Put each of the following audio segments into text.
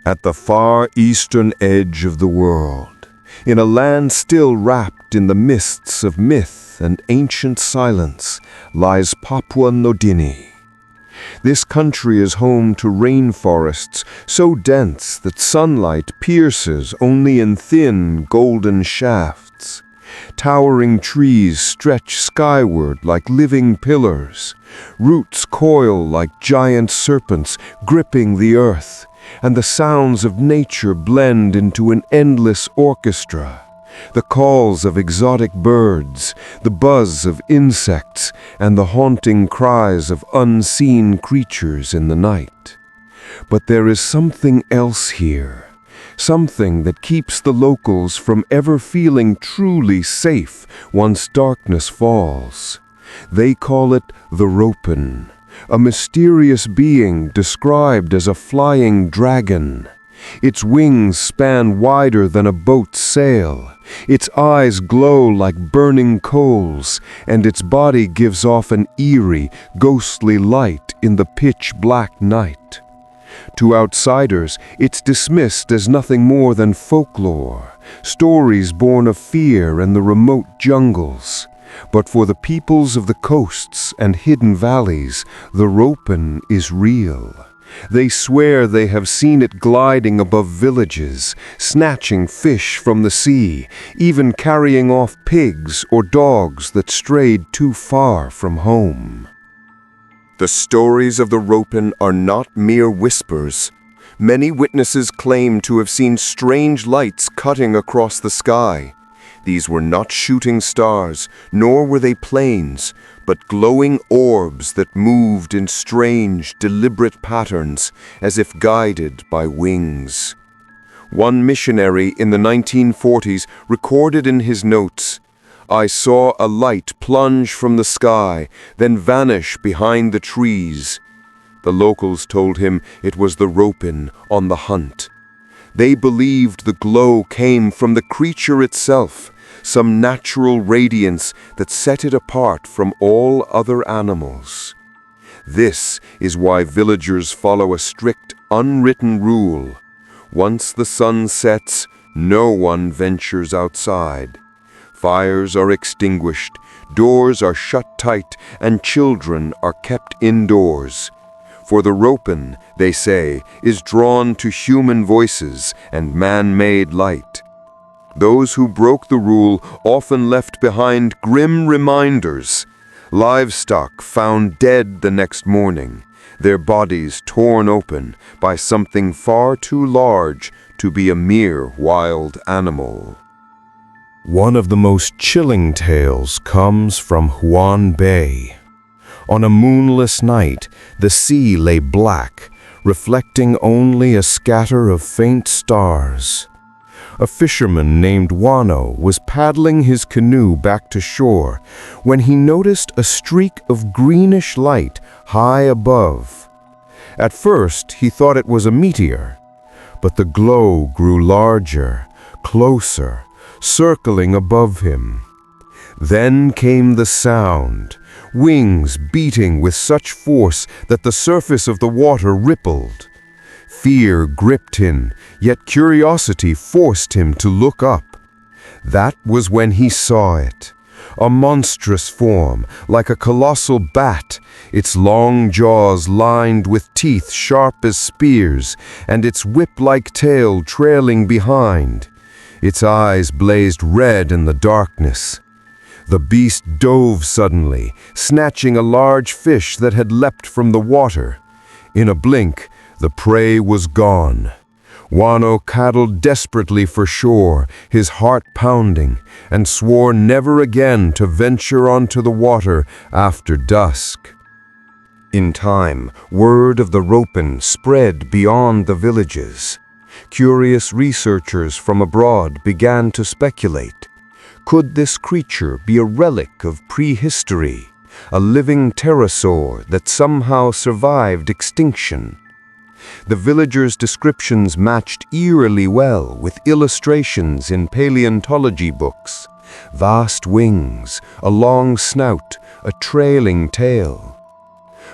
At the far eastern edge of the world, in a land still wrapped in the mists of myth and ancient silence, lies Papua New Guinea. This country is home to rainforests so dense that sunlight pierces only in thin, golden shafts. Towering trees stretch skyward like living pillars. Roots coil like giant serpents gripping the earth, and the sounds of nature blend into an endless orchestra. The calls of exotic birds, the buzz of insects, and the haunting cries of unseen creatures in the night. But there is something else here, something that keeps the locals from ever feeling truly safe once darkness falls. They call it the Ropen, a mysterious being described as a flying dragon. Its wings span wider than a boat's sail, its eyes glow like burning coals, and its body gives off an eerie, ghostly light in the pitch-black night. To outsiders, it's dismissed as nothing more than folklore, stories born of fear and the remote jungles. But for the peoples of the coasts and hidden valleys, the Ropen is real. They swear they have seen it gliding above villages, snatching fish from the sea, even carrying off pigs or dogs that strayed too far from home. The stories of the Ropen are not mere whispers. Many witnesses claim to have seen strange lights cutting across the sky. These were not shooting stars, nor were they planes, but glowing orbs that moved in strange, deliberate patterns, as if guided by wings. One missionary in the 1940s recorded in his notes, "I saw a light plunge from the sky, then vanish behind the trees." The locals told him it was the Ropen on the hunt. They believed the glow came from the creature itself, some natural radiance that set it apart from all other animals. This is why villagers follow a strict, unwritten rule. Once the sun sets, no one ventures outside. Fires are extinguished, doors are shut tight, and children are kept indoors. For the Ropen, they say, is drawn to human voices and man-made light. Those who broke the rule often left behind grim reminders. Livestock found dead the next morning, their bodies torn open by something far too large to be a mere wild animal. One of the most chilling tales comes from Huon Bay. On a moonless night, the sea lay black, reflecting only a scatter of faint stars. A fisherman named Wano was paddling his canoe back to shore when he noticed a streak of greenish light high above. At first, he thought it was a meteor, but the glow grew larger, closer, circling above him. Then came the sound, wings beating with such force that the surface of the water rippled. Fear gripped him, yet curiosity forced him to look up. That was when he saw it. A monstrous form, like a colossal bat, its long jaws lined with teeth sharp as spears, and its whip-like tail trailing behind. Its eyes blazed red in the darkness. The beast dove suddenly, snatching a large fish that had leapt from the water. In a blink, the prey was gone. Wano paddled desperately for shore, his heart pounding, and swore never again to venture onto the water after dusk. In time, word of the Ropen spread beyond the villages. Curious researchers from abroad began to speculate. Could this creature be a relic of prehistory, a living pterosaur that somehow survived extinction? The villagers' descriptions matched eerily well with illustrations in paleontology books. Vast wings, a long snout, a trailing tail.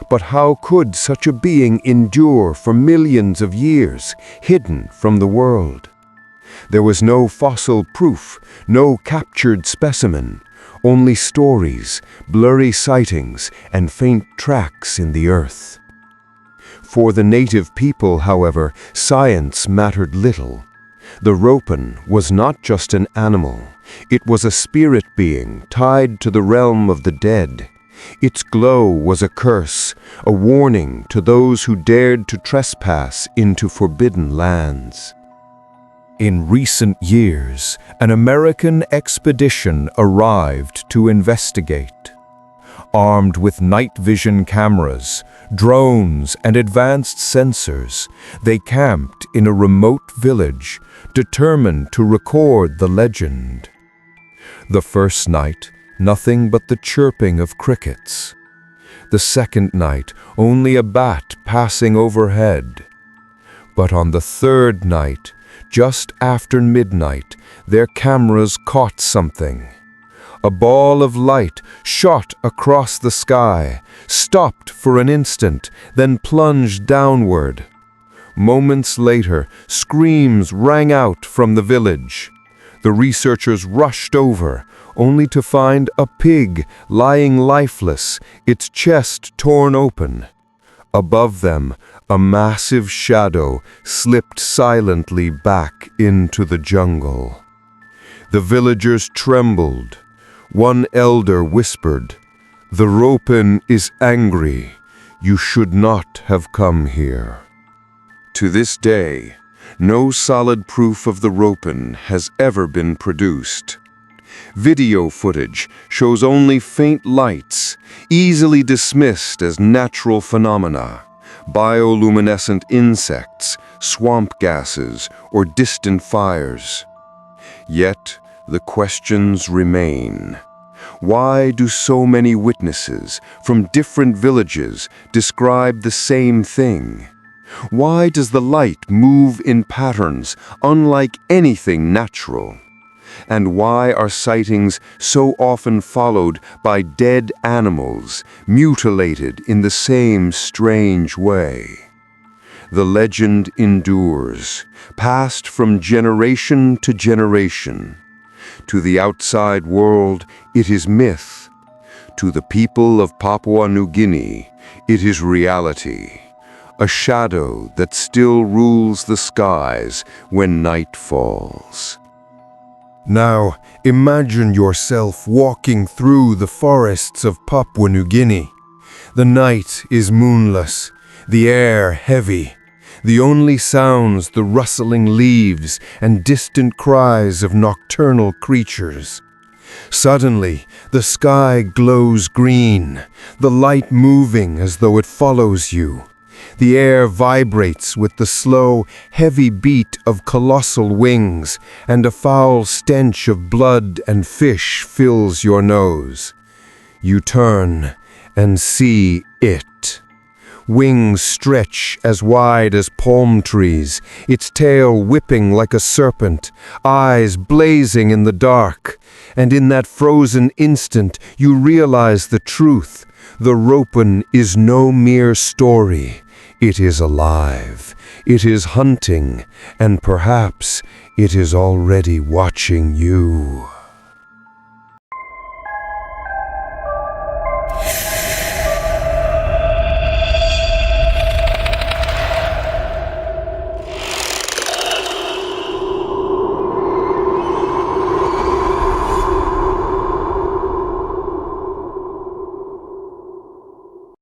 But how could such a being endure for millions of years, hidden from the world? There was no fossil proof, no captured specimen, only stories, blurry sightings, and faint tracks in the earth. For the native people, however, science mattered little. The Ropen was not just an animal. It was a spirit being tied to the realm of the dead. Its glow was a curse, a warning to those who dared to trespass into forbidden lands. In recent years, an American expedition arrived to investigate. Armed with night vision cameras, drones, and advanced sensors, they camped in a remote village, determined to record the legend. The first night, nothing but the chirping of crickets. The second night, only a bat passing overhead. But on the third night, just after midnight, their cameras caught something. A ball of light shot across the sky, stopped for an instant, then plunged downward. Moments later, screams rang out from the village. The researchers rushed over, only to find a pig lying lifeless, its chest torn open. Above them, a massive shadow slipped silently back into the jungle. The villagers trembled. One elder whispered, "The Ropen is angry. You should not have come here." To this day, no solid proof of the Ropen has ever been produced. Video footage shows only faint lights, easily dismissed as natural phenomena, bioluminescent insects, swamp gases, or distant fires. Yet, the questions remain. Why do so many witnesses from different villages describe the same thing? Why does the light move in patterns unlike anything natural? And why are sightings so often followed by dead animals, mutilated in the same strange way? The legend endures, passed from generation to generation. To the outside world, it is myth. To the people of Papua New Guinea, it is reality. A shadow that still rules the skies when night falls. Now, imagine yourself walking through the forests of Papua New Guinea. The night is moonless, the air heavy. The only sounds the rustling leaves and distant cries of nocturnal creatures. Suddenly, the sky glows green, the light moving as though it follows you. The air vibrates with the slow, heavy beat of colossal wings, and a foul stench of blood and fish fills your nose. You turn and see it. Wings stretch as wide as palm trees, its tail whipping like a serpent, eyes blazing in the dark. And in that frozen instant, you realize the truth. The Ropen is no mere story. It is alive. It is hunting, and perhaps it is already watching you.